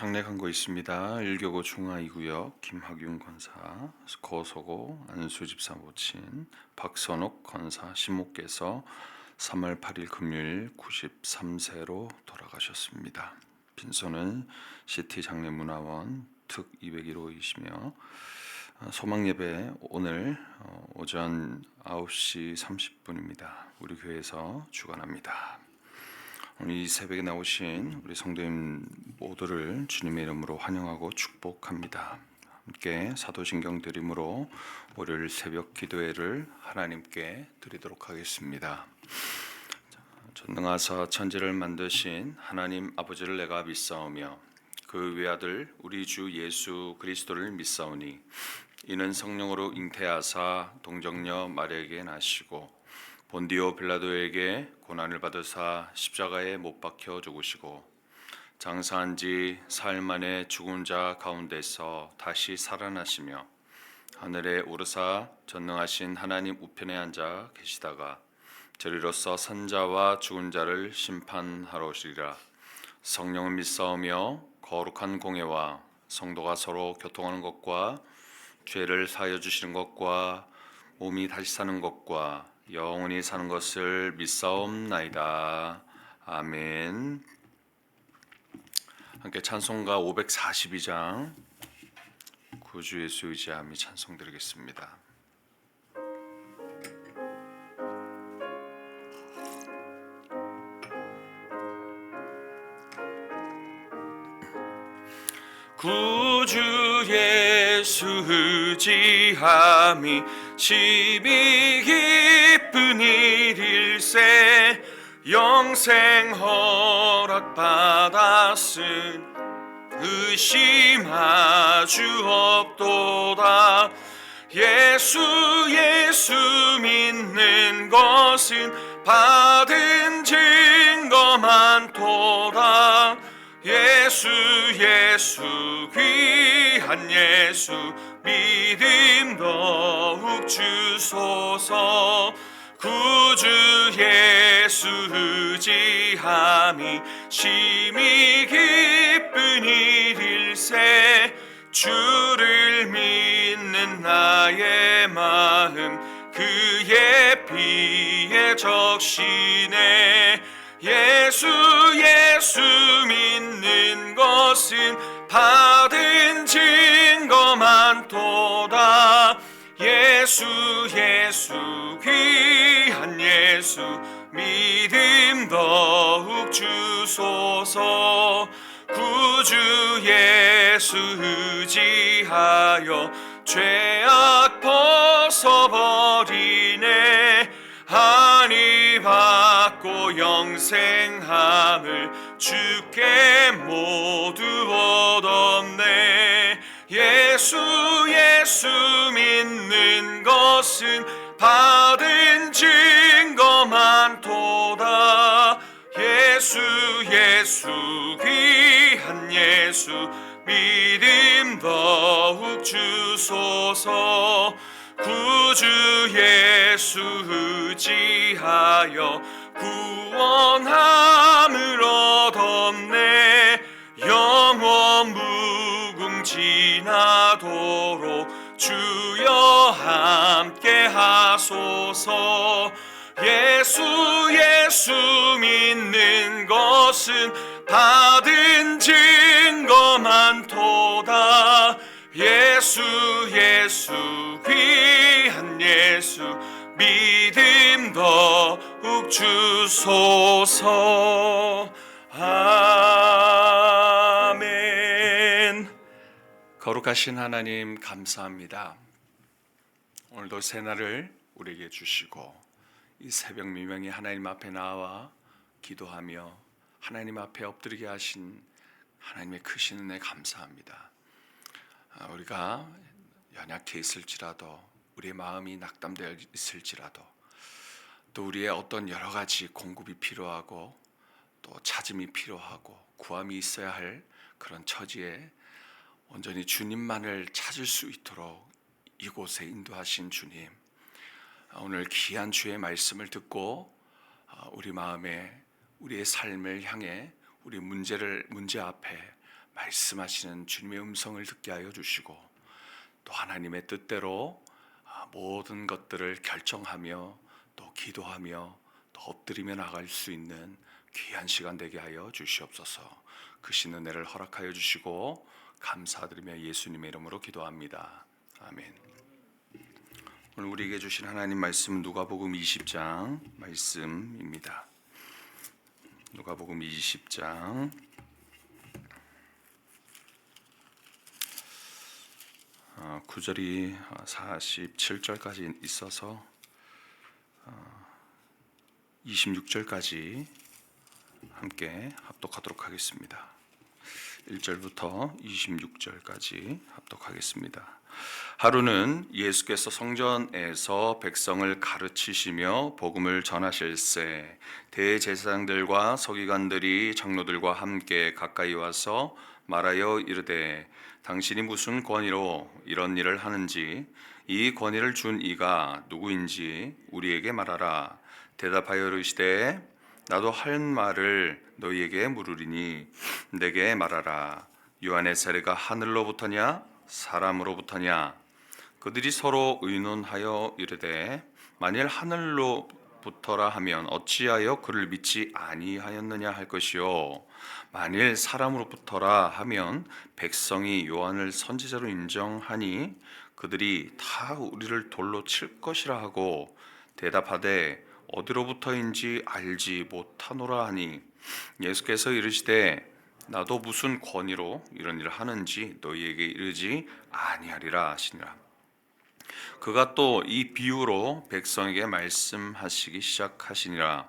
장례 간거 있습니다. 1교구 중화2구역 김학윤 권사, 고소고 안수 집사 모친 박선옥 권사 신모께서 3월 8일 금요일 93세로 돌아가셨습니다. 빈소는 시티 장례문화원 특 201호이시며 소망예배 오늘 오전 9시 30분입니다. 우리 교회에서 주관합니다. 오늘 이 새벽에 나오신 우리 성도님 모두를 주님의 이름으로 환영하고 축복합니다. 함께 사도신경 드림으로 월요일 새벽 기도회를 하나님께 드리도록 하겠습니다. 전능하사 천지를 만드신 하나님 아버지를 내가 믿사오며 그 외아들 우리 주 예수 그리스도를 믿사오니 이는 성령으로 잉태하사 동정녀 마리아에게 나시고 본디오 빌라도에게 고난을 받으사 십자가에 못 박혀 죽으시고 장사한 지 사흘 만에 죽은 자 가운데서 다시 살아나시며 하늘에 오르사 전능하신 하나님 우편에 앉아 계시다가 저리로서 산자와 죽은 자를 심판하러 오시리라. 성령을 믿사오며 거룩한 공예와 성도가 서로 교통하는 것과 죄를 사하여 주시는 것과 몸이 다시 사는 것과 영원히 사는 것을 믿사옵나이다. 아멘. 함께 찬송가 542장 구주 예수 의지함이 찬송 드리겠습니다. 구주 예수 의지함이 심히 기쁜 일일세 영생 허락받았은 의심하주 없도다. 예수 믿는 것은 받은 증거 많도다. 예수 귀한 예수 믿음 더욱 주소서. 구주 예수 의지함이 심히 기쁜 일일세 주를 믿는 나의 마음 그의 피에 적시네. 예수 믿는 것은 받은 증거 많도다. 예수 귀한 예수 믿음 더욱 주소서. 구주 예수 의지하여 죄악 벗어버리네. 한이 받고 영생함을 주께 모두 얻었네. 예수 믿는 것은 받은 증거 많도다. 예수 귀한 예수 믿음 더욱 주소서. 구주 예수 의지하여 구원함을 얻었네. 영원 무궁지나도록 주여 함께 하소서. 예수 믿는 것은 받은 증거 많도다. 예수 귀한 예수 믿음 더욱 주소서. 아멘. 거룩하신 하나님 감사합니다. 오늘도 새날을 우리에게 주시고 이 새벽 미명이 하나님 앞에 나와 기도하며 하나님 앞에 엎드리게 하신 하나님의 크신 은혜 감사합니다. 우리가 연약해 있을지라도 우리의 마음이 낙담되어 있을지라도 또 우리의 어떤 여러 가지 공급이 필요하고 또 찾음이 필요하고 구함이 있어야 할 그런 처지에 온전히 주님만을 찾을 수 있도록 이곳에 인도하신 주님, 오늘 귀한 주의 말씀을 듣고 우리 마음에 우리의 삶을 향해 우리 문제 앞에 말씀하시는 주님의 음성을 듣게 하여 주시고 또 하나님의 뜻대로 모든 것들을 결정하며 또 기도하며 또 엎드리며 나갈 수 있는 귀한 시간 되게 하여 주시옵소서. 그 신 은혜를 허락하여 주시고 감사드리며 예수님의 이름으로 기도합니다. 아멘. 오늘 우리에게 주신 하나님 말씀은 누가복음 20장 말씀입니다. 누가복음 20장 9절이 47절까지 있어서 26절까지 함께 합독하도록 하겠습니다. 1절부터 26절까지 합독하겠습니다. 하루는 예수께서 성전에서 백성을 가르치시며 복음을 전하실새 대제사장들과 서기관들이 장로들과 함께 가까이 와서 말하여 이르되 당신이 무슨 권위로 이런 일을 하는지 이 권위를 준 이가 누구인지 우리에게 말하라. 대답하여 이르시되 나도 할 말을 너희에게 물으리니 내게 말하라. 요한의 세례가 하늘로부터냐 사람으로부터냐? 그들이 서로 의논하여 이르되 만일 하늘로부터라 하면 어찌하여 그를 믿지 아니하였느냐 할 것이요 만일 사람으로부터라 하면 백성이 요한을 선지자로 인정하니 그들이 다 우리를 돌로 칠 것이라 하고 대답하되 어디로부터인지 알지 못하노라 하니 예수께서 이르시되 나도 무슨 권위로 이런 일을 하는지 너희에게 이르지 아니하리라 하시니라. 그가 또 이 비유로 백성에게 말씀하시기 시작하시니라.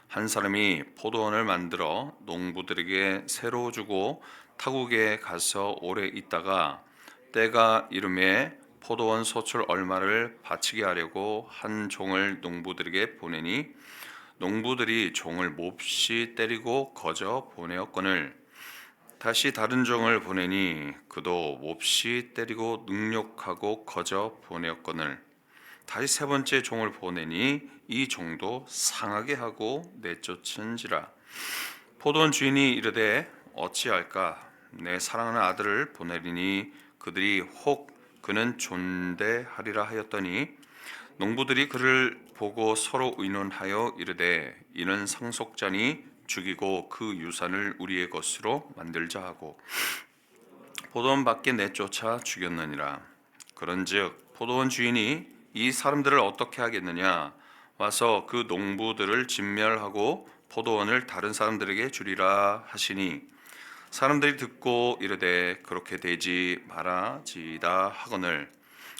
한 사람이 포도원을 만들어 농부들에게 새로 주고 타국에 가서 오래 있다가 때가 이름에 포도원 소출 얼마를 바치게 하려고 한 종을 농부들에게 보내니 농부들이 종을 몹시 때리고 거저 보내었거늘 다시 다른 종을 보내니 그도 몹시 때리고 능욕하고 거저 보내었거늘 다시 세 번째 종을 보내니 이 종도 상하게 하고 내쫓은지라. 포도원 주인이 이르되 어찌할까? 내 사랑하는 아들을 보내리니 그들이 혹 그는 존대하리라 하였더니 농부들이 그를 보고 서로 의논하여 이르되 이는 상속자니 죽이고 그 유산을 우리의 것으로 만들자 하고 포도원 밖에 내쫓아 죽였느니라. 그런즉 포도원 주인이 이 사람들을 어떻게 하겠느냐? 와서 그 농부들을 진멸하고 포도원을 다른 사람들에게 주리라 하시니 사람들이 듣고 이르되 그렇게 되지 말아지이다 하거늘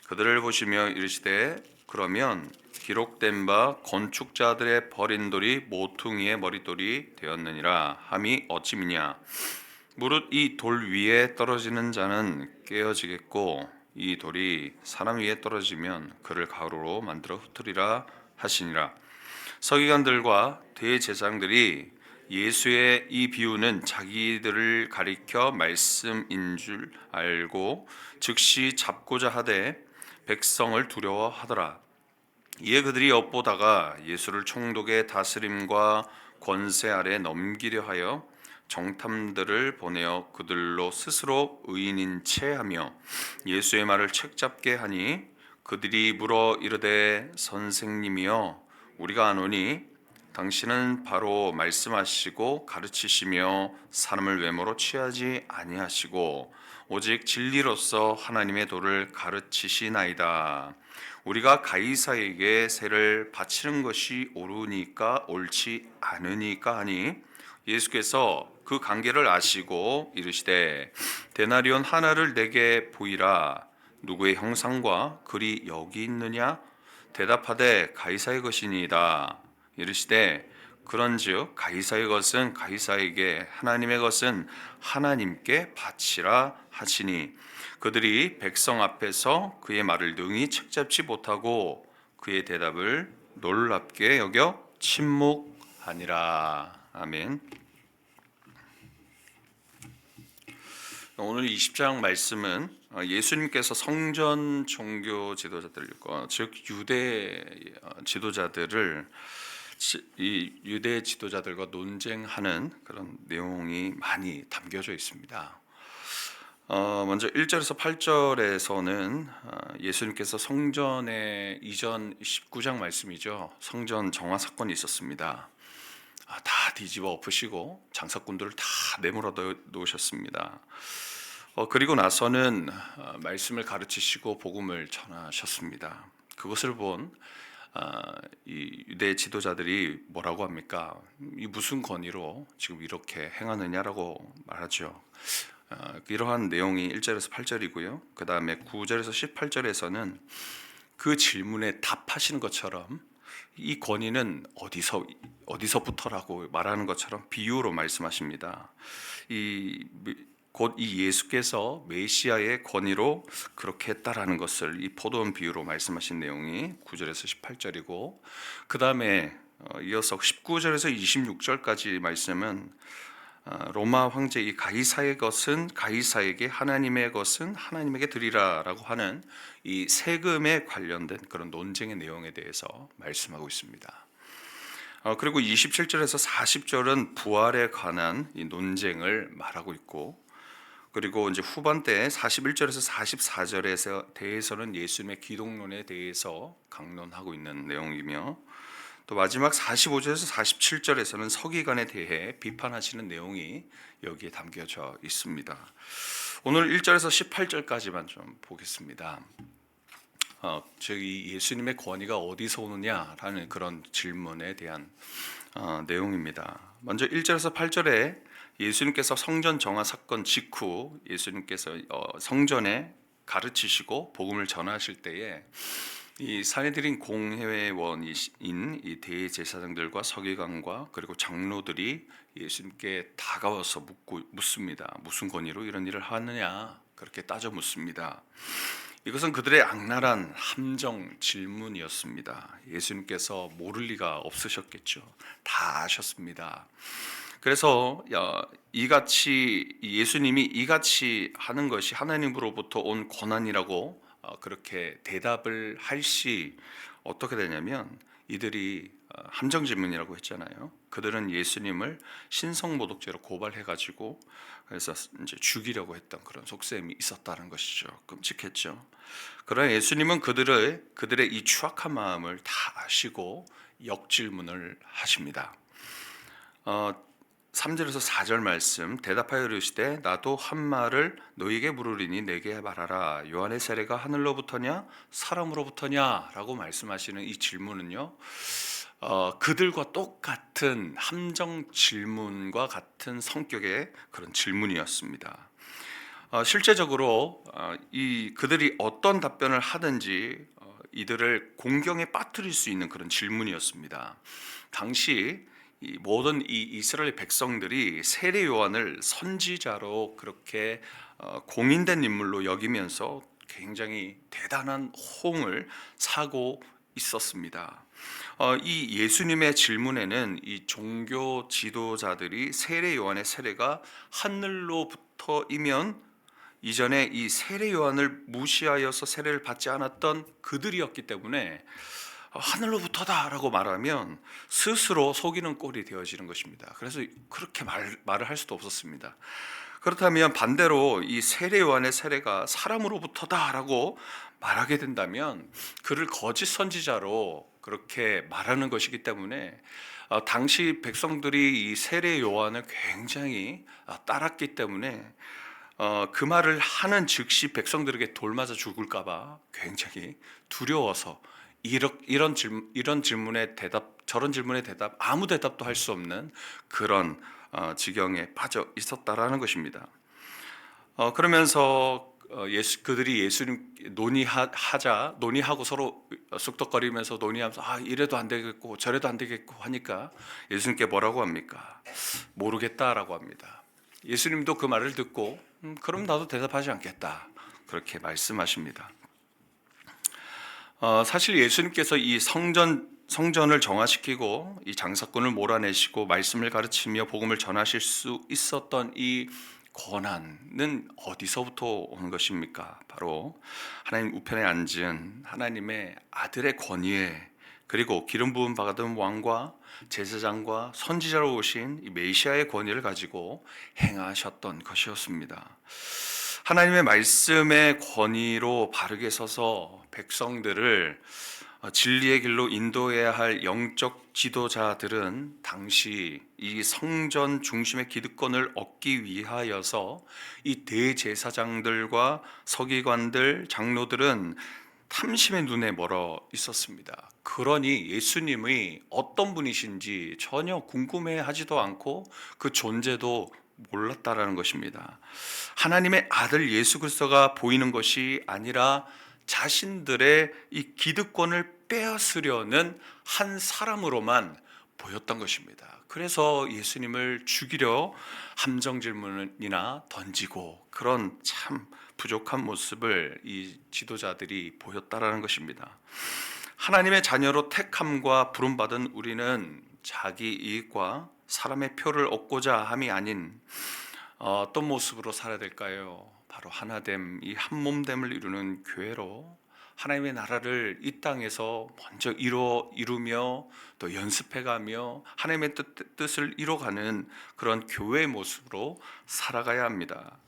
그들을 보시며 이르시되 그러면 기록된 바 건축자들의 버린 돌이 모퉁이의 머릿돌이 되었느니라 함이 어찌미냐? 무릇 이 돌 위에 떨어지는 자는 깨어지겠고 이 돌이 사람 위에 떨어지면 그를 가루로 만들어 흩으리라 하시니라. 서기관들과 대제사장들이 예수의 이 비유는 자기들을 가리켜 말씀인 줄 알고 즉시 잡고자 하되 백성을 두려워하더라. 이에 그들이 엿보다가 예수를 총독의 다스림과 권세 아래 넘기려 하여 정탐들을 보내어 그들로 스스로 의인인 채 하며 예수의 말을 책잡게 하니 그들이 물어 이르되 선생님이여 우리가 아노니 당신은 바로 말씀하시고 가르치시며 사람을 외모로 취하지 아니하시고 오직 진리로서 하나님의 도를 가르치시나이다. 우리가 가이사에게 세를 바치는 것이 옳으니까 옳지 않으니까 하니 예수께서 그 관계를 아시고 이르시되 데나리온 하나를 내게 보이라. 누구의 형상과 글이 여기 있느냐? 대답하되 가이사의 것이니이다. 이르시되 그런즉 가이사의 것은 가이사에게 하나님의 것은 하나님께 바치라 하시니 그들이 백성 앞에서 그의 말을 능히 책잡지 못하고 그의 대답을 놀랍게 여겨 침묵하니라. 아멘. 오늘 20장 말씀은 예수님께서 성전 종교 지도자들과 즉 유대 지도자들을 이 유대 지도자들과 논쟁하는 그런 내용이 많이 담겨져 있습니다. 먼저 1절에서 8절에서는 예수님께서 성전에 이전 19장 말씀이죠. 성전 정화 사건이 있었습니다. 다 뒤집어 엎으시고 장사꾼들을 다 내몰아 놓으셨습니다. 그리고 나서는 말씀을 가르치시고 복음을 전하셨습니다. 그것을 본 이 유대 지도자들이 뭐라고 합니까? 이 무슨 권위로 지금 이렇게 행하느냐라고 말하죠. 이러한 내용이 1절에서 8절이고요. 그 다음에 9절에서 18절에서는 그 질문에 답하시는 것처럼 이 권위는 어디서부터라고 말하는 것처럼 비유로 말씀하십니다. 곧 이 예수께서 메시아의 권위로 그렇게 했다라는 것을 이 포도원 비유로 말씀하신 내용이 9절에서 18절이고, 그 다음에 이어서 19절에서 26절까지 말씀은 로마 황제 이 가이사의 것은 가이사에게, 하나님의 것은 하나님에게 드리라라고 하는 이 세금에 관련된 그런 논쟁의 내용에 대해서 말씀하고 있습니다. 그리고 27절에서 40절은 부활에 관한 이 논쟁을 말하고 있고, 그리고 이제 후반때 41절에서 44절에 대해서는 예수님의 기독론에 대해서 강론하고 있는 내용이며, 또 마지막 45절에서 47절에서는 서기관에 대해 비판하시는 내용이 여기에 담겨져 있습니다. 오늘 1절에서 18절까지만 좀 보겠습니다. 즉 이 예수님의 권위가 어디서 오느냐라는 그런 질문에 대한 내용입니다. 먼저 1절에서 8절에 예수님께서 성전 정화 사건 직후 예수님께서 성전에 가르치시고 복음을 전하실 때에 이 사내들인 공회원인 이 대제사장들과 서기관과 그리고 장로들이 예수님께 다가와서 묻습니다. 무슨 권위로 이런 일을 하느냐, 그렇게 따져 묻습니다. 이것은 그들의 악랄한 함정 질문이었습니다. 예수님께서 모를 리가 없으셨겠죠. 다 아셨습니다. 그래서 예수님이 이같이 하는 것이 하나님으로부터 온 권한이라고 그렇게 대답을 할 시 어떻게 되냐면, 이들이 함정 질문이라고 했잖아요. 그들은 예수님을 신성모독죄로 고발해가지고 그래서 이제 죽이려고 했던 그런 속셈이 있었다는 것이죠. 끔찍했죠. 그러나 예수님은 그들의 이 추악한 마음을 다 아시고 역질문을 하십니다. 3절에서 4절 말씀, 대답하여 이르시되 나도 한 말을 너희에게 물으리니 내게 말하라. 요한의 세례가 하늘로부터냐 사람으로부터냐 라고 말씀하시는 이 질문은요, 그들과 똑같은 함정 질문과 같은 성격의 그런 질문이었습니다. 실제적으로 그들이 어떤 답변을 하든지 이들을 공경에 빠뜨릴 수 있는 그런 질문이었습니다. 당시 이 모든 이 이스라엘 백성들이 세례 요한을 선지자로 그렇게 공인된 인물로 여기면서 굉장히 대단한 호응을 사고 있었습니다. 이 예수님의 질문에는 이 종교 지도자들이 세례 요한의 세례가 하늘로부터이면 이전에 이 세례 요한을 무시하여서 세례를 받지 않았던 그들이었기 때문에 하늘로부터다라고 말하면 스스로 속이는 꼴이 되어지는 것입니다. 그래서 그렇게 말을 할 수도 없었습니다. 그렇다면 반대로 이 세례 요한의 세례가 사람으로부터다라고 말하게 된다면 그를 거짓 선지자로 그렇게 말하는 것이기 때문에 당시 백성들이 이 세례 요한을 굉장히 따랐기 때문에 그 말을 하는 즉시 백성들에게 돌맞아 죽을까봐 굉장히 두려워서 이런 질문의 대답, 저런 질문의 대답, 아무 대답도 할 수 없는 그런 지경에 빠져 있었다라는 것입니다. 그러면서 그들이 예수님 논의하고 서로 쑥덕거리면서 논의하면서 이래도 안 되겠고 저래도 안 되겠고 하니까 예수님께 뭐라고 합니까? 모르겠다라고 합니다. 예수님도 그 말을 듣고 그럼 나도 대답하지 않겠다, 그렇게 말씀하십니다. 사실 예수님께서 이 성전을 정화시키고 이 장사꾼을 몰아내시고 말씀을 가르치며 복음을 전하실 수 있었던 이 권한은 어디서부터 오는 것입니까? 바로 하나님 우편에 앉은 하나님의 아들의 권위에, 그리고 기름 부음 받은 왕과 제사장과 선지자로 오신 이 메시아의 권위를 가지고 행하셨던 것이었습니다. 하나님의 말씀의 권위로 바르게 서서 백성들을 진리의 길로 인도해야 할 영적 지도자들은 당시 이 성전 중심의 기득권을 얻기 위하여서 이 대제사장들과 서기관들, 장로들은 탐심의 눈에 멀어 있었습니다. 그러니 예수님이 어떤 분이신지 전혀 궁금해하지도 않고 그 존재도 몰랐다라는 것입니다. 하나님의 아들 예수 그리스도가 보이는 것이 아니라 자신들의 이 기득권을 빼앗으려는 한 사람으로만 보였던 것입니다. 그래서 예수님을 죽이려 함정 질문이나 던지고 그런 참 부족한 모습을 이 지도자들이 보였다라는 것입니다. 하나님의 자녀로 택함과 부름받은 우리는 자기 이익과 사람의 표를 얻고자 함이 아닌 어떤 모습으로 살아야 될까요? 바로 하나됨, 이 한몸됨을 이루는 교회로 하나님의 나라를 이 땅에서 먼저 이루며 또 연습해가며 하나님의 뜻을 이뤄가는 그런 교회의 모습으로 살아가야 합니다.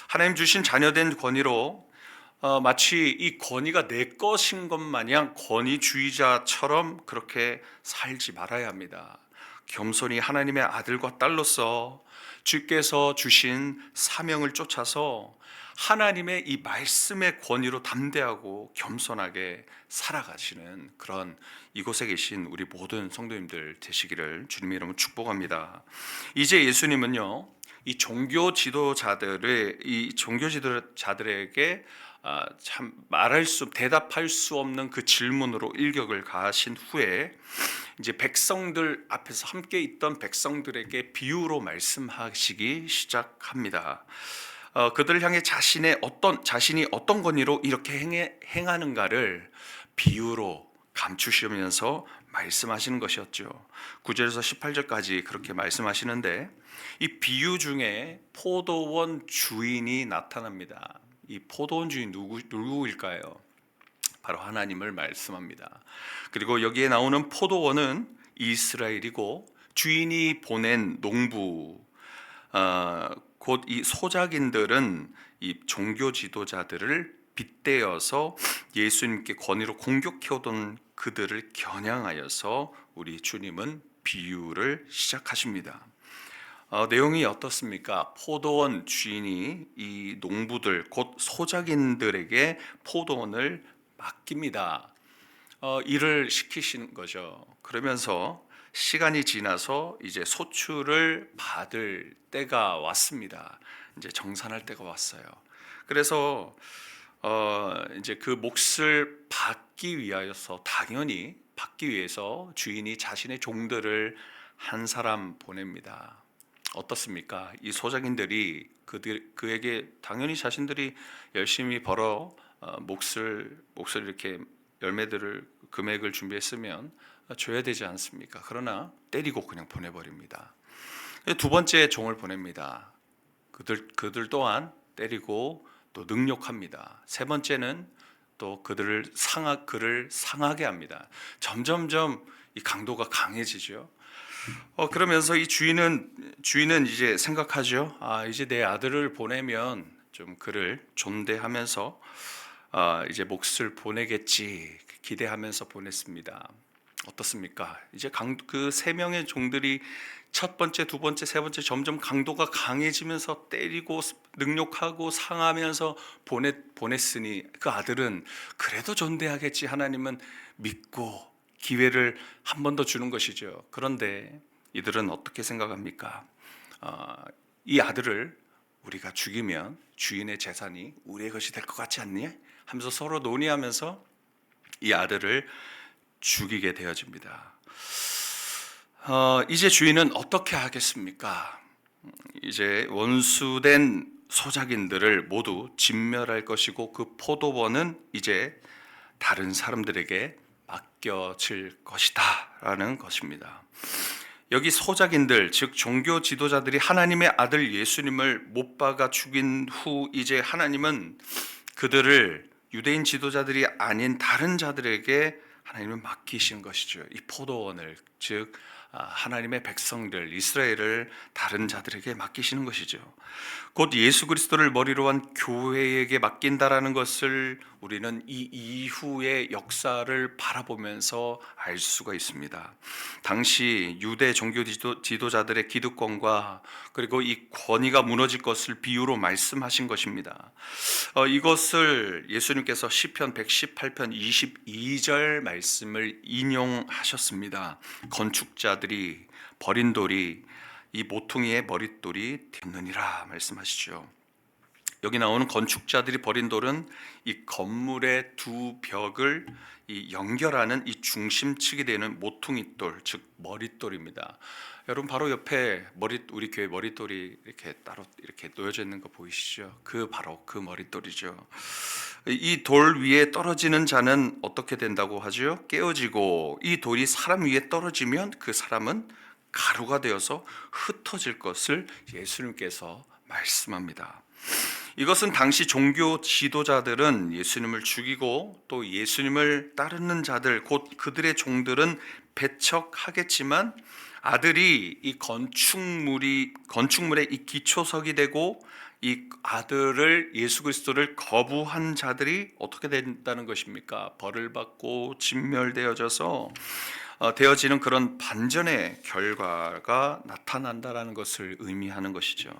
하나님 주신 자녀된 권위로 마치 이 권위가 내 것인 것 마냥 권위주의자처럼 그렇게 살지 말아야 합니다. 겸손히 하나님의 아들과 딸로서 주께서 주신 사명을 쫓아서 하나님의 이 말씀의 권위로 담대하고 겸손하게 살아가시는 그런 이곳에 계신 우리 모든 성도님들 되시기를 주님의 이름으로 축복합니다. 이제 예수님은요, 이 종교 지도자들에게 참 대답할 수 없는 그 질문으로 일격을 가하신 후에 이제 백성들 앞에서 함께 있던 백성들에게 비유로 말씀하시기 시작합니다. 그들을 향해 자신이 어떤 권위로 이렇게 행하는가를 비유로 감추시면서 말씀하시는 것이었죠. 9절에서 18절까지 그렇게 말씀하시는데 이 비유 중에 포도원 주인이 나타납니다. 이 포도원 주인 누구일까요? 바로 하나님을 말씀합니다. 그리고 여기에 나오는 포도원은 이스라엘이고 주인이 보낸 농부 곧 이 소작인들은 이 종교 지도자들을 빗대어서 예수님께 권위로 공격해오던 그들을 겨냥하여서 우리 주님은 비유를 시작하십니다. 내용이 어떻습니까? 포도원 주인이 이 농부들 곧 소작인들에게 포도원을 맡깁니다. 일을 시키시는 거죠. 그러면서 시간이 지나서 이제 소출을 받을 때가 왔습니다. 이제 정산할 때가 왔어요. 그래서 이제 그 몫을 받기 위해서 주인이 자신의 종들을 한 사람 보냅니다. 어떻습니까? 이 소작인들이 그에게 당연히 자신들이 열심히 벌어 몫을 이렇게 금액을 준비했으면 줘야 되지 않습니까? 그러나 때리고 그냥 보내버립니다. 두 번째 종을 보냅니다. 그들 또한 때리고 또 능욕합니다. 세 번째는 또 그를 상하게 합니다. 점점점 이 강도가 강해지죠. 그러면서 이 주인은 이제 생각하죠. 이제 내 아들을 보내면 좀 그를 존대하면서 이제 몫을 보내겠지 기대하면서 보냈습니다. 어떻습니까? 이제 그 세 명의 종들이 첫 번째, 두 번째, 세 번째 점점 강도가 강해지면서 때리고 능욕하고 상하면서 보냈으니 그 아들은 그래도 존대하겠지 하나님은 믿고 기회를 한 번 더 주는 것이죠. 그런데 이들은 어떻게 생각합니까? 이 아들을 우리가 죽이면 주인의 재산이 우리의 것이 될 것 같지 않니? 하면서 서로 논의하면서 이 아들을 죽이게 되어집니다. 이제 주인은 어떻게 하겠습니까? 이제 원수된 소작인들을 모두 진멸할 것이고 그 포도원은 이제 다른 사람들에게 맡겨질 것이다 라는 것입니다. 여기 소작인들, 즉 종교 지도자들이 하나님의 아들 예수님을 못 박아 죽인 후 이제 하나님은 그들을 유대인 지도자들이 아닌 다른 자들에게 하나님은 맡기신 것이죠. 이 포도원을, 즉 하나님의 백성들 이스라엘을 다른 자들에게 맡기시는 것이죠. 곧 예수 그리스도를 머리로 한 교회에게 맡긴다라는 것을 우리는 이 이후의 역사를 바라보면서 알 수가 있습니다. 당시 유대 종교 지도자들의 기득권과 그리고 이 권위가 무너질 것을 비유로 말씀하신 것입니다. 이것을 예수님께서 시편 118편 22절 말씀을 인용하셨습니다. 건축자들이 버린 돌이 이 모퉁이의 머릿돌이 되느니라 말씀하시죠. 여기 나오는 건축자들이 버린 돌은 이 건물의 두 벽을 이 연결하는 이 중심축이 되는 모퉁이돌, 즉 머릿돌입니다. 여러분 바로 옆에 우리 교회 머릿돌이 이렇게 따로 이렇게 놓여져 있는 거 보이시죠? 바로 그 머릿돌이죠. 이 돌 위에 떨어지는 자는 어떻게 된다고 하죠? 깨어지고, 이 돌이 사람 위에 떨어지면 그 사람은 가루가 되어서 흩어질 것을 예수님께서 말씀합니다. 이것은 당시 종교 지도자들은 예수님을 죽이고 또 예수님을 따르는 자들, 곧 그들의 종들은 배척하겠지만 아들이 이 건축물의 이 기초석이 되고 이 아들을 예수 그리스도를 거부한 자들이 어떻게 된다는 것입니까? 벌을 받고 진멸되어져서 되어지는 그런 반전의 결과가 나타난다라는 것을 의미하는 것이죠.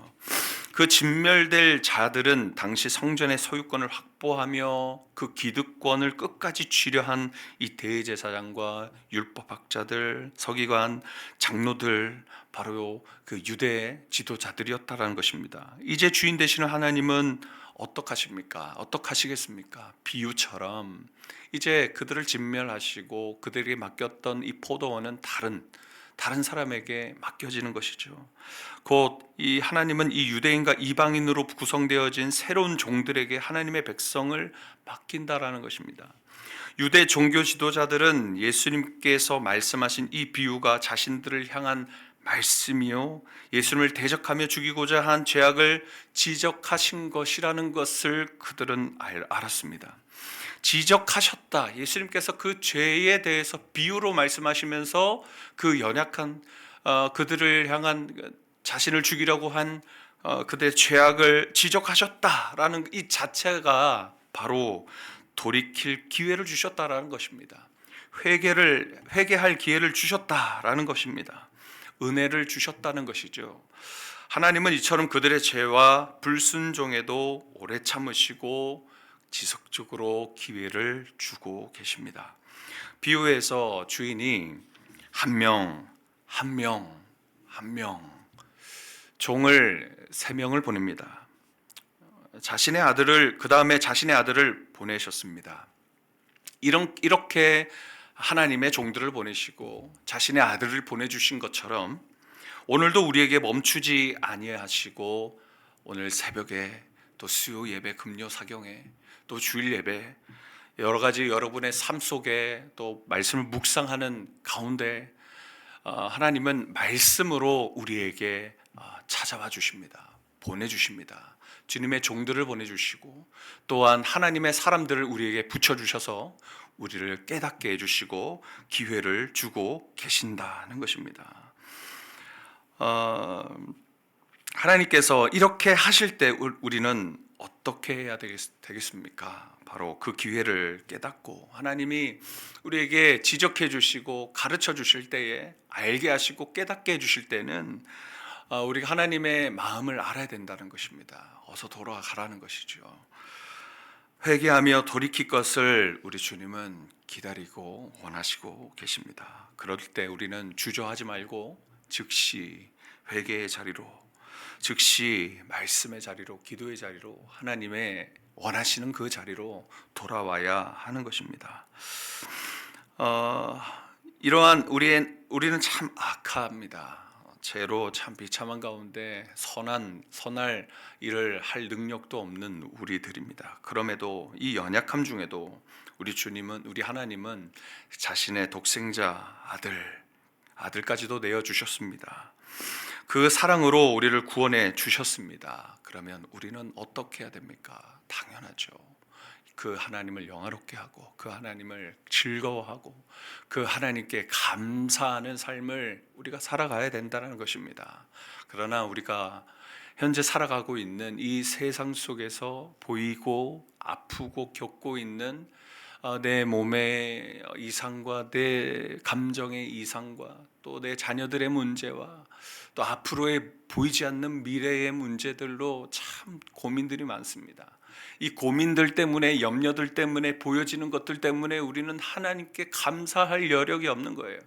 그 진멸될 자들은 당시 성전의 소유권을 확보하며 그 기득권을 끝까지 쥐려한 이 대제사장과 율법학자들, 서기관, 장로들, 바로 그 유대 지도자들이었다라는 것입니다. 이제 주인 되시는 하나님은 어떡하시겠습니까? 비유처럼 이제 그들을 진멸하시고 그들에게 맡겼던 이 포도원은 다른 사람에게 맡겨지는 것이죠. 곧 이 하나님은 이 유대인과 이방인으로 구성되어진 새로운 종들에게 하나님의 백성을 맡긴다라는 것입니다. 유대 종교 지도자들은 예수님께서 말씀하신 이 비유가 자신들을 향한 말씀이요, 예수님을 대적하며 죽이고자 한 죄악을 지적하신 것이라는 것을 그들은 알았습니다. 지적하셨다. 예수님께서 그 죄에 대해서 비유로 말씀하시면서 그 연약한 그들을 향한 자신을 죽이려고 한 그들의 죄악을 지적하셨다라는 이 자체가 바로 돌이킬 기회를 주셨다라는 것입니다. 회개할 기회를 주셨다라는 것입니다. 은혜를 주셨다는 것이죠. 하나님은 이처럼 그들의 죄와 불순종에도 오래 참으시고 지속적으로 기회를 주고 계십니다. 비유에서 주인이 한 명 종을 3명을 보냅니다. 그 다음에 자신의 아들을 보내셨습니다. 이렇게 하나님의 종들을 보내시고 자신의 아들을 보내주신 것처럼 오늘도 우리에게 멈추지 아니하시고 오늘 새벽에 또 수요 예배, 금요 사경에 또 주일 예배, 여러 가지 여러분의 삶 속에 또 말씀을 묵상하는 가운데 하나님은 말씀으로 우리에게 찾아와 주십니다. 보내주십니다. 주님의 종들을 보내주시고 또한 하나님의 사람들을 우리에게 붙여주셔서 우리를 깨닫게 해주시고 기회를 주고 계신다는 것입니다. 하나님께서 이렇게 하실 때 우리는 어떻게 해야 되겠습니까? 바로 그 기회를 깨닫고 하나님이 우리에게 지적해 주시고 가르쳐 주실 때에 알게 하시고 깨닫게 해 주실 때는 우리가 하나님의 마음을 알아야 된다는 것입니다. 어서 돌아가라는 것이죠. 회개하며 돌이킬 것을 우리 주님은 기다리고 원하시고 계십니다. 그럴 때 우리는 주저하지 말고 즉시 회개의 자리로, 즉시 말씀의 자리로, 기도의 자리로, 하나님의 원하시는 그 자리로 돌아와야 하는 것입니다. 이러한 우리는 참 악합니다. 죄로 참 비참한 가운데 선할 일을 할 능력도 없는 우리들입니다. 그럼에도 이 연약함 중에도 우리 하나님은 자신의 독생자 아들까지도 내어 주셨습니다. 그 사랑으로 우리를 구원해 주셨습니다. 그러면 우리는 어떻게 해야 됩니까? 당연하죠. 그 하나님을 영화롭게 하고 그 하나님을 즐거워하고 그 하나님께 감사하는 삶을 우리가 살아가야 된다는 것입니다. 그러나 우리가 현재 살아가고 있는 이 세상 속에서 보이고 아프고 겪고 있는 내 몸의 이상과 내 감정의 이상과 또 내 자녀들의 문제와 또 앞으로의 보이지 않는 미래의 문제들로 참 고민들이 많습니다. 이 고민들 때문에, 염려들 때문에, 보여지는 것들 때문에 우리는 하나님께 감사할 여력이 없는 거예요.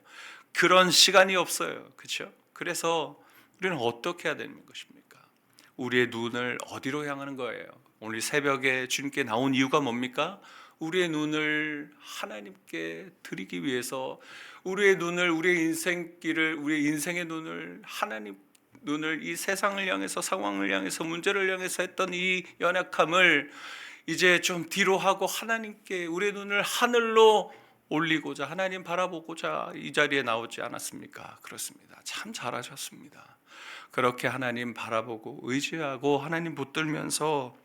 그런 시간이 없어요. 그렇죠? 그래서 우리는 어떻게 해야 되는 것입니까? 우리의 눈을 어디로 향하는 거예요? 오늘 새벽에 주님께 나온 이유가 뭡니까? 우리의 눈을 하나님께 드리기 위해서, 우리의 눈을, 우리의 인생길을, 우리의 인생의 눈을, 하나님 눈을, 이 세상을 향해서, 상황을 향해서, 문제를 향해서 했던 이 연약함을 이제 좀 뒤로 하고 하나님께 우리의 눈을 하늘로 올리고자, 하나님 바라보고자 이 자리에 나오지 않았습니까? 그렇습니다. 참 잘하셨습니다. 그렇게 하나님 바라보고 의지하고 하나님 붙들면서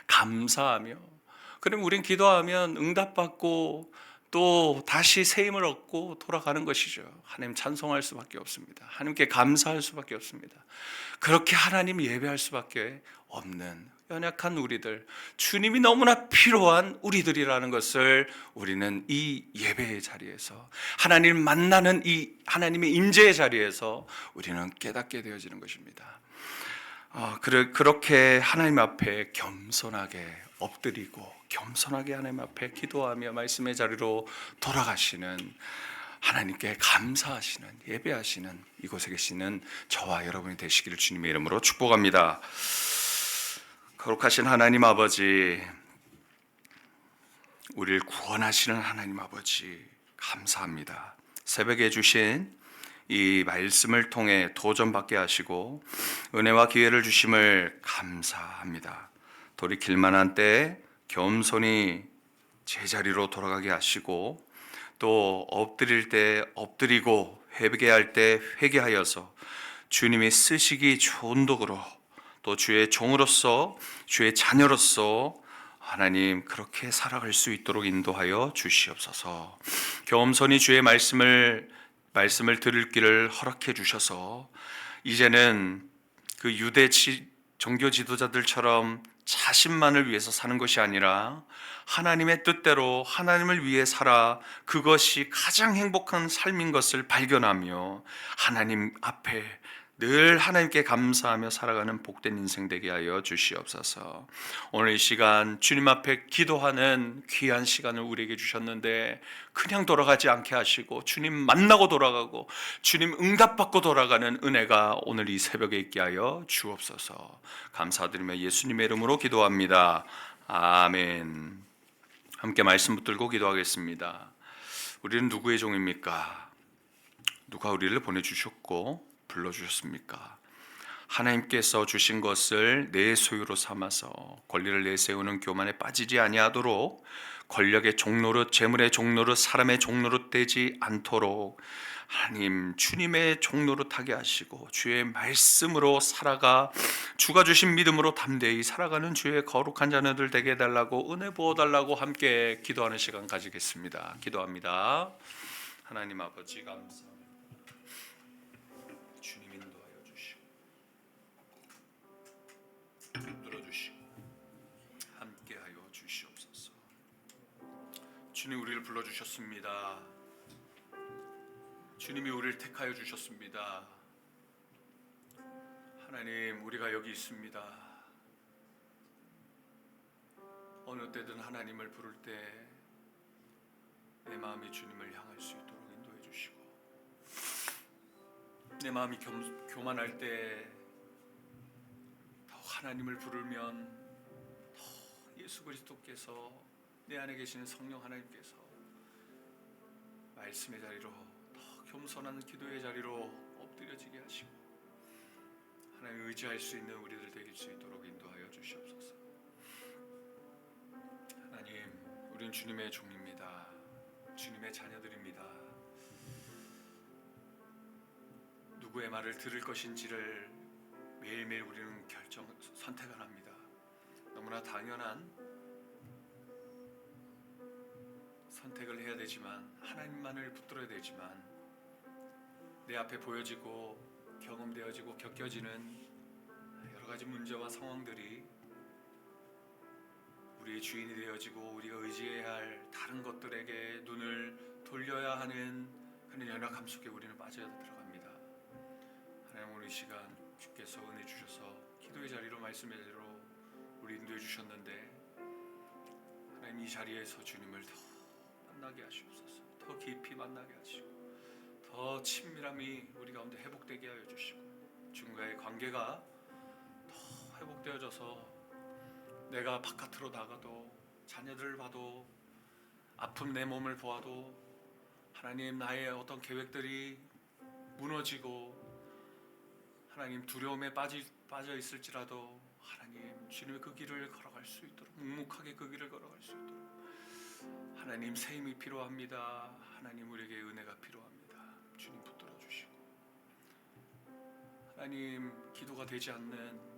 감사하며, 그럼 우린 기도하면 응답받고 또 다시 새 힘을 얻고 돌아가는 것이죠. 하나님 찬송할 수밖에 없습니다. 하나님께 감사할 수밖에 없습니다. 그렇게 하나님 예배할 수밖에 없는 연약한 우리들, 주님이 너무나 필요한 우리들이라는 것을 우리는 이 예배의 자리에서, 하나님을 만나는 이 하나님의 임재의 자리에서 우리는 깨닫게 되어지는 것입니다. 그렇게 하나님 앞에 겸손하게 엎드리고 겸손하게 하나님 앞에 기도하며 말씀의 자리로 돌아가시는, 하나님께 감사하시는, 예배하시는 이곳에 계시는 저와 여러분이 되시기를 주님의 이름으로 축복합니다. 거룩하신 하나님 아버지, 우리를 구원하시는 하나님 아버지 감사합니다. 새벽에 주신 이 말씀을 통해 도전받게 하시고 은혜와 기회를 주심을 감사합니다. 돌이킬 만한 때에 겸손히 제자리로 돌아가게 하시고, 또 엎드릴 때 엎드리고 회개할 때 회개하여서 주님이 쓰시기 좋은 도구로, 또 주의 종으로서, 주의 자녀로서 하나님 그렇게 살아갈 수 있도록 인도하여 주시옵소서. 겸손히 주의 말씀을 들을 길을 허락해 주셔서 이제는 그 유대 종교 지도자들처럼 자신만을 위해서 사는 것이 아니라 하나님의 뜻대로 하나님을 위해 살아 그것이 가장 행복한 삶인 것을 발견하며 하나님 앞에 늘 하나님께 감사하며 살아가는 복된 인생 되게 하여 주시옵소서. 오늘 이 시간 주님 앞에 기도하는 귀한 시간을 우리에게 주셨는데 그냥 돌아가지 않게 하시고 주님 만나고 돌아가고 주님 응답받고 돌아가는 은혜가 오늘 이 새벽에 있게 하여 주옵소서. 감사드리며 예수님의 이름으로 기도합니다. 아멘. 함께 말씀 붙들고 기도하겠습니다. 우리는 누구의 종입니까? 누가 우리를 보내주셨고 불러주셨습니까? 하나님께서 주신 것을 내 소유로 삼아서 권리를 내세우는 교만에 빠지지 아니하도록, 권력의 종노릇, 재물의 종노릇, 사람의 종노릇 되지 않도록 하나님 주님의 종노릇하게 하시고 주의 말씀으로 살아가 주가 주신 믿음으로 담대히 살아가는 주의 거룩한 자녀들 되게 해달라고, 은혜 부어달라고 함께 기도하는 시간 가지겠습니다. 기도합니다. 하나님 아버지 감사합니다. 주님 인도하여 주시고 붙들어 주시고 함께하여 주시옵소서. 주님 우리를 불러주셨습니다. 주님이 우리를 택하여 주셨습니다. 하나님 우리가 여기 있습니다. 어느 때든 하나님을 부를 때 내 마음이 주님을 향할 수 있도록 인도해 주시고, 내 마음이 교만할 때 더 하나님을 부르면 더 예수 그리스도께서, 내 안에 계시는 성령 하나님께서 말씀의 자리로, 더 겸손한 기도의 자리로 엎드려지게 하시고 하나님 의지할 수 있는 우리들 되길 수 있도록 인도하여 주시옵소서. 하나님 우린 주님의 종입니다. 주님의 자녀들입니다. 누구의 말을 들을 것인지를 매일매일 우리는 선택을 합니다. 너무나 당연한 선택을 해야 되지만, 하나님만을 붙들어야 되지만, 내 앞에 보여지고 경험되어지고 겪여지는 여러 가지 문제와 상황들이 우리의 주인이 되어지고 우리가 의지해야 할 다른 것들에게 눈을 돌려야 하는 그런 연약함 속에 우리는 빠져 들어갑니다. 하나님, 오늘 이 시간 주께서 은혜 주셔서 기도의 자리로, 말씀의 자리로 우리 인도해 주셨는데, 하나님 이 자리에서 주님을 더 만나게 하시옵소서. 더 깊이 만나게 하시고 더 친밀함이 우리 가운데 회복되게 하여 주시고, 주님과의 관계가 더 회복되어져서 내가 바깥으로 나가도, 자녀들을 봐도, 아픈 내 몸을 보아도 하나님, 나의 어떤 계획들이 무너지고 하나님 두려움에 빠져 있을지라도 하나님, 주님의 그 길을 걸어갈 수 있도록, 묵묵하게 그 길을 걸어갈 수 있도록 하나님, 새 힘이 필요합니다. 하나님, 우리에게 은혜가 필요합니다. 주님 붙들어 주시고, 하나님, 기도가 되지 않는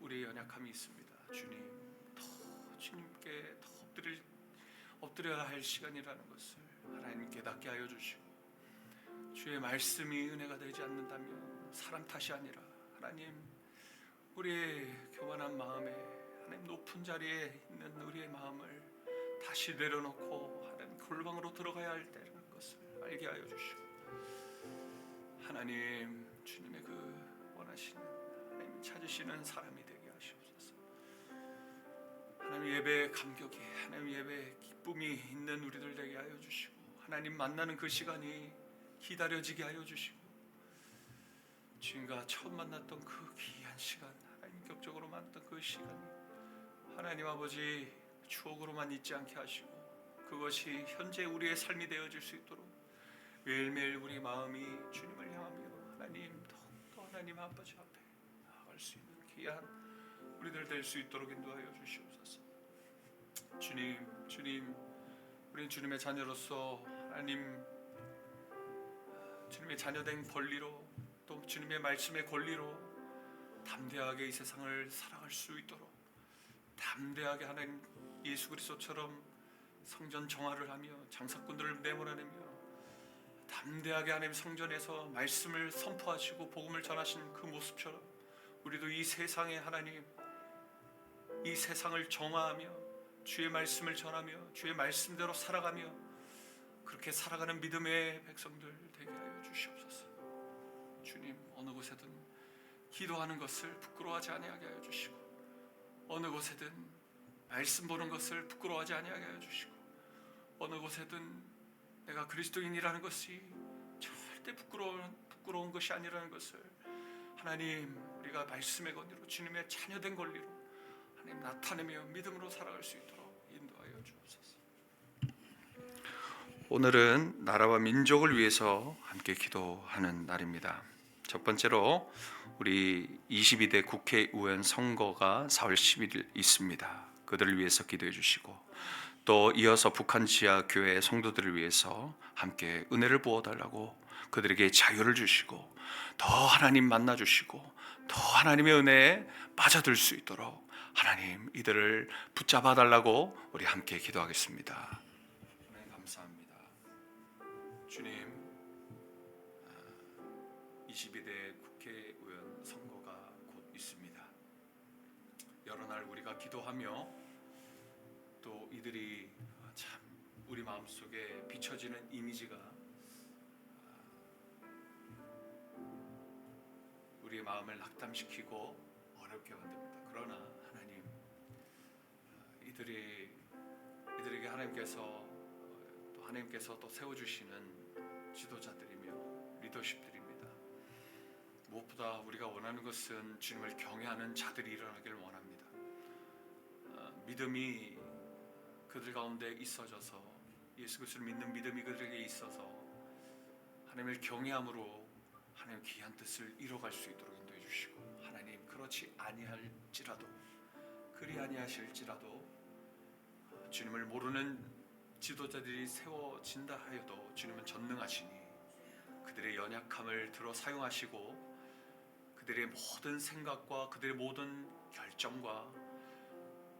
우리의 연약함이 있습니다. 주님, 더 주님께 더 엎드려야 할 시간이라는 것을 하나님 깨닫게 하여 주시고, 주의 말씀이 은혜가 되지 않는다면 사람 탓이 아니라 하나님, 우리의 교만한 마음에, 하나님 높은 자리에 있는 우리의 마음을 다시 내려놓고 하나님 골방으로 들어가야 할 때라는 것을 알게 하여 주시고, 하나님, 주님의 그 원하시는, 하나님 찾으시는 사람이 되게 하시옵소서. 하나님 예배의 감격이, 하나님 예배의 기쁨이 있는 우리들 되게 하여 주시고, 하나님 만나는 그 시간이 기다려지게 하여 주시고, 주님과 처음 만났던 그 귀한 시간, 하나님 격적으로 만났던 그 시간이 하나님 아버지 추억으로만 있지 않게 하시고, 그것이 현재 우리의 삶이 되어질 수 있도록 매일매일 우리 마음이 주님을 향하며 하나님, 더욱더 하나님 아버지 앞에 나아갈 수 있는 귀한 우리들 될 수 있도록 인도하여 주시옵소서. 주님, 우리는 주님의 자녀로서 하나님, 주님의 자녀된 권리로, 또 주님의 말씀의 권리로 담대하게 이 세상을 살아갈 수 있도록, 담대하게 하나님 예수 그리스도처럼 성전 정화를 하며 장사꾼들을 내몰아내며 담대하게 하나님 성전에서 말씀을 선포하시고 복음을 전하신 그 모습처럼 우리도 이 세상에 하나님, 이 세상을 정화하며 주의 말씀을 전하며 주의 말씀대로 살아가며 그렇게 살아가는 믿음의 백성들 되게 하여 주시옵소서. 주님, 어느 곳에든 기도하는 것을 부끄러워하지 아니하게 하여 주시고, 어느 곳에든 말씀 보는 것을 부끄러워하지 아니하게 하여 주시고, 어느 곳에든 내가 그리스도인이라는 것이 절대 부끄러운 것이 아니라는 것을 하나님, 우리가 말씀의 권리로, 주님의 자녀된 권리로 하나님 나타내며 믿음으로 살아갈 수 있도록 인도하여 주옵소서. 오늘은 나라와 민족을 위해서 함께 기도하는 날입니다. 첫 번째로 우리 22대 국회의원 선거가 4월 10일 있습니다. 그들을 위해서 기도해 주시고, 또 이어서 북한 지하 교회 성도들을 위해서 함께 은혜를 부어달라고, 그들에게 자유를 주시고 더 하나님 만나 주시고 더 하나님의 은혜에 빠져들 수 있도록 하나님 이들을 붙잡아 달라고 우리 함께 기도하겠습니다. 하나님 감사합니다. 주님, 22대 국회의원 선거가 곧 있습니다. 여러 날 우리가 기도하며 또 이들이 참 우리 마음속에 비춰지는 이미지가 우리의 마음을 낙담시키고 어렵게 만듭니다. 그러나 하나님, 이들에게 하나님께서 또 세워주시는 지도자들이며 리더십들입니다. 무엇보다 우리가 원하는 것은 주님을 경외하는 자들이 일어나기를 원합니다. 믿음이 그들 가운데 있어져서, 예수 그리스도를 믿는 믿음이 그들에게 있어서 하나님을 경외함으로 하나님 귀한 뜻을 이뤄갈 수 있도록 인도해 주시고, 하나님 그렇지 아니할지라도, 그리 아니하실지라도 주님을 모르는 지도자들이 세워진다 하여도 주님은 전능하시니 그들의 연약함을 들어 사용하시고 그들의 모든 생각과 그들의 모든 결정과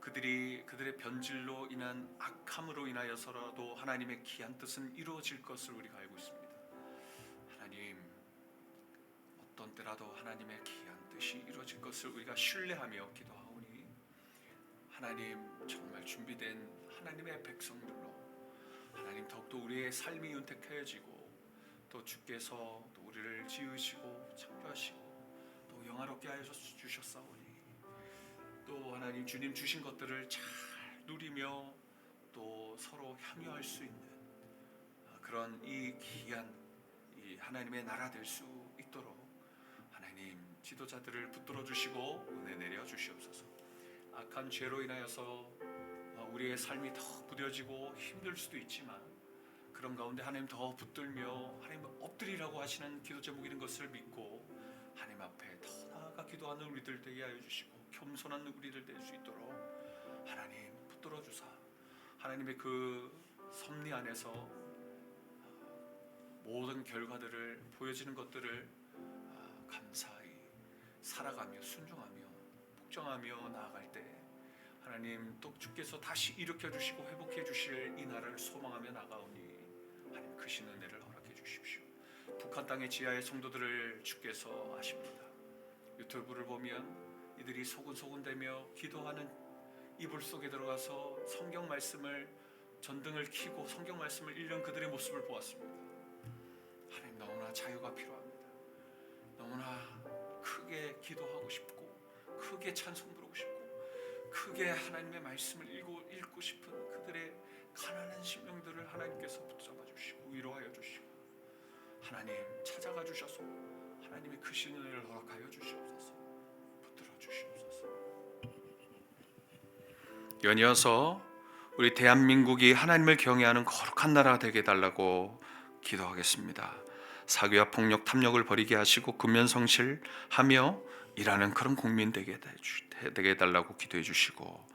그들의 변질로 인한 악함으로 인하여서라도 하나님의 귀한 뜻은 이루어질 것을 우리가 알고 있습니다. 하나님, 어떤 때라도 하나님의 귀한 뜻이 이루어질 것을 우리가 신뢰하며 기도하오니 하나님, 정말 준비된 하나님의 백성들로 하나님 더욱더 우리의 삶이 윤택해지고 또 주께서 또 우리를 지으시고 창조하시고 또 영화롭게 하여 주셨사오니 또 하나님 주님 주신 것들을 잘 누리며 또 서로 향유할 수 있는 그런 이 귀한 이 하나님의 나라 될 수 있도록 하나님 지도자들을 붙들어 주시고 은혜 내려 주시옵소서. 악한 죄로 인하여서 우리의 삶이 더 부뎌지고 힘들 수도 있지만 그런 가운데 하나님 더 붙들며 하나님 엎드리라고 하시는 기도 제목인 것을 믿고 하나님 앞에 더 나아가 기도하는 우리들 되게 하여 주시고 겸손한 우리들 될 수 있도록 하나님 붙들어 주사 하나님의 그 섭리 안에서 모든 결과들을 보여지는 것들을 감사히 살아가며 순종하며 복종하며 나아갈 때 하나님 또 주께서 다시 일으켜 주시고 회복해 주실 이 나라를 소망하며 나가오니 하나님 크신 은혜를 허락해 주십시오. 북한 땅의 지하의 성도들을 주께서 아십니다. 유튜브를 보면 이들이 소근소근대며 기도하는 이불 속에 들어가서 성경 말씀을 전등을 켜고 성경 말씀을 읽는 그들의 모습을 보았습니다. 하나님, 너무나 자유가 필요합니다. 너무나 크게 기도하고 싶고 크게 찬송 부르고 싶고 크게 하나님의 말씀을 읽고 싶은 그들의 가난한 심령들을 하나님께서 붙잡아 주시고 위로하여 주시고 하나님 찾아가 주셔서 하나님의 크신 은혜를 허락하여 주시옵소서. 붙들어 주시옵소서. 연이어서 우리 대한민국이 하나님을 경외하는 거룩한 나라가 되게 해달라고 기도하겠습니다. 사기와 폭력, 탐욕을 버리게 하시고 근면성실하며 일하는 그런 국민 되게 해달라고 기도해 주시고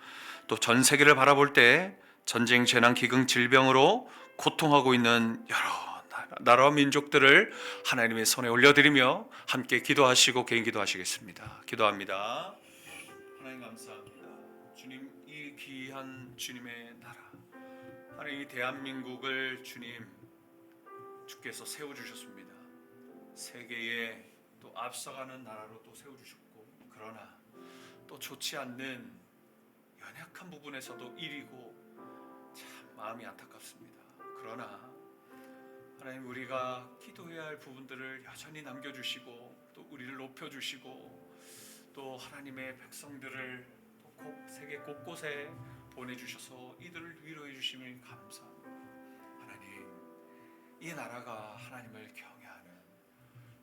또 전 세계를 바라볼 때 전쟁, 재난, 기근, 질병으로 고통하고 있는 여러 나라와 민족들을 하나님의 손에 올려드리며 함께 기도하시고 개인 기도하시겠습니다. 기도합니다. 하나님 감사합니다. 주님, 이 귀한 주님의 나라 하나님, 이 대한민국을 주께서 세워주셨습니다. 세계에 또 앞서가는 나라로 또 세워주셨고 그러나 또 좋지 않는 연약한 부분에서도 1위고 참 마음이 안타깝습니다. 그러나 하나님, 우리가 기도해야 할 부분들을 여전히 남겨주시고 또 우리를 높여주시고 또 하나님의 백성들을 또 세계 곳곳에 보내주셔서 이들을 위로해 주심을 감사합니다. 하나님, 이 나라가 하나님을 경외하는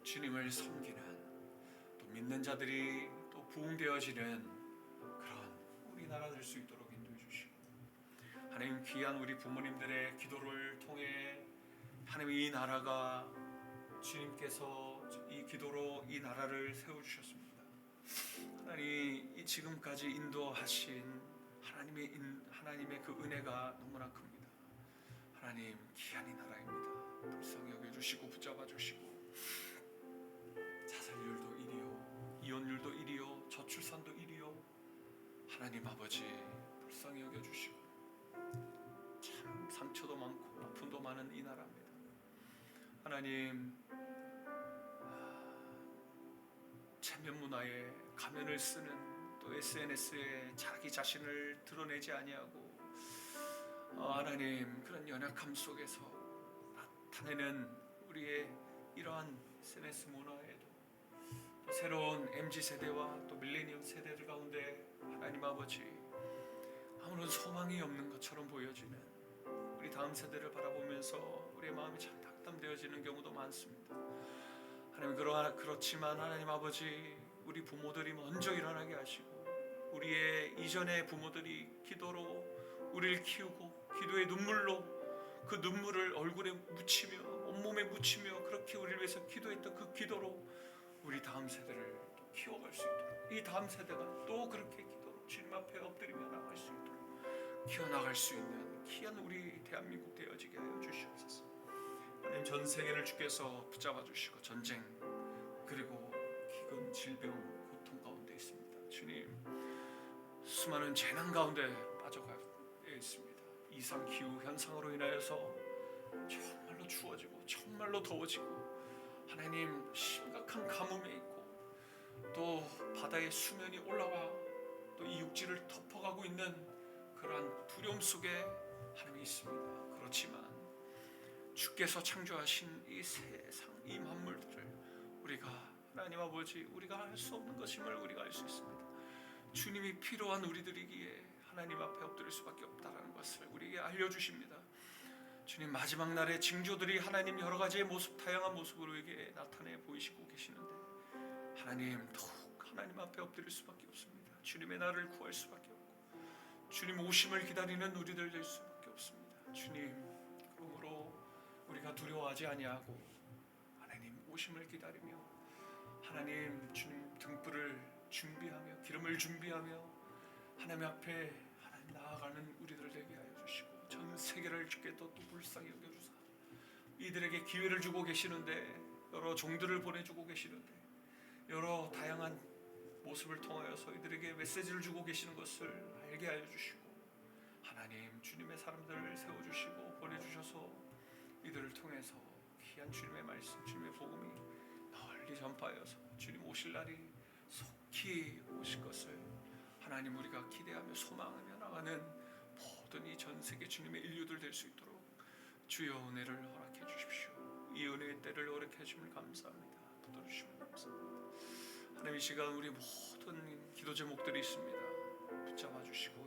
주님을 섬기는 또 믿는 자들이 또 부흥되어지는 그런 우리 나라 될 수 있도록 인도해 주시고 하나님, 귀한 우리 부모님들의 기도를 통해 하나님 이 나라가 주님께서 이 기도로 이 나라를 세워주셨습니다. 하나님, 이 지금까지 인도하신 하나님의 그 은혜가 너무나 큽니다. 하나님, 귀한 이 나라입니다. 불쌍히 여겨주시고 붙잡아 주시고 자살률도 1위요, 이혼율도 1위요, 저출산도 1위요. 하나님 아버지, 불쌍히 여겨주시고 참 상처도 많고 아픔도 많은 이 나라입니다. 하나님, 체면 문화에 가면을 쓰는 또 SNS에 자기 자신을 드러내지 아니하고 하나님, 그런 연약함 속에서 나타내는 우리의 이러한 SNS 문화에도 또 새로운 MZ세대와 또 밀레니엄 세대들 가운데 하나님 아버지, 아무런 소망이 없는 것처럼 보여지는 우리 다음 세대를 바라보면서 우리의 마음이 참 낙담되어지는 경우도 많습니다. 하나님, 그렇지만 하나님 아버지, 우리 부모들이 먼저 일어나게 하시고 우리의 이전의 부모들이 기도로 우리를 키우고 기도의 눈물로 그 눈물을 얼굴에 묻히며 온몸에 묻히며 그렇게 우리를 위해서 기도했던 그 기도로 우리 다음 세대를 또 키워갈 수 있도록, 이 다음 세대가 또 그렇게 기도로 주님 앞에 엎드리며 나갈 수 있도록 키워나갈 수 있는 귀한 우리 대한민국 되어지게 하여 주시옵소서. 하나님, 전 세계를 주께서 붙잡아 주시고 전쟁 그리고 기근, 질병, 고통 가운데 있습니다. 주님, 수많은 재난 가운데 빠져가 있습니다. 이상 기후 현상으로 인하여서 정말로 추워지고 정말로 더워지고 하나님 심각한 가뭄에 있고 또 바다의 수면이 올라와 또 이 육지를 덮어가고 있는 그러한 두려움 속에 하나님이 있습니다. 그렇지만 주께서 창조하신 이 세상 이 만물들을 우리가 하나님 아버지 우리가 할 수 없는 것임을 우리가 알 수 있습니다. 주님이 필요한 우리들이기에 하나님 앞에 엎드릴 수밖에 없다라는 것을 우리에게 알려주십니다. 주님 마지막 날의 징조들이 하나님 여러 가지의 모습 다양한 모습으로 우리에게 나타내 보이시고 계시는데 하나님 더욱 하나님 앞에 엎드릴 수밖에 없습니다. 주님의 나를 구할 수밖에 없고 주님 오심을 기다리는 우리들 될 수밖에 없습니다. 주님 그러므로 우리가 두려워하지 아니하고 하나님 오심을 기다리며 하나님 주님 등불을 준비하며 기름을 준비하며 하나님 앞에 하나님 나아가는 우리들 되게 하여 주시고 전 세계를 주께 또 불쌍히 여겨주사 이들에게 기회를 주고 계시는데 여러 종들을 보내주고 계시는데 여러 다양한 모습을 통하여서 이들에게 메시지를 주고 계시는 것을 알게 하여 주시고 하나님 주님의 사람들을 세워주시고 보내주셔서 이들을 통해서 귀한 주님의 말씀 주님의 복음이 널리 전파하여서 주님 오실 날이 속히 오실 것을 하나님 우리가 기대하며 소망하며 나가는 모든 이 전 세계 주님의 인류들 될 수 있도록 주여 은혜를 허락해 주십시오. 이 은혜의 때를 허락해 주심을 감사합니다. 붙들어주심을 감사합니다. 하나님 이 시간 우리 모든 기도 제목들이 있습니다. 붙잡아 주시고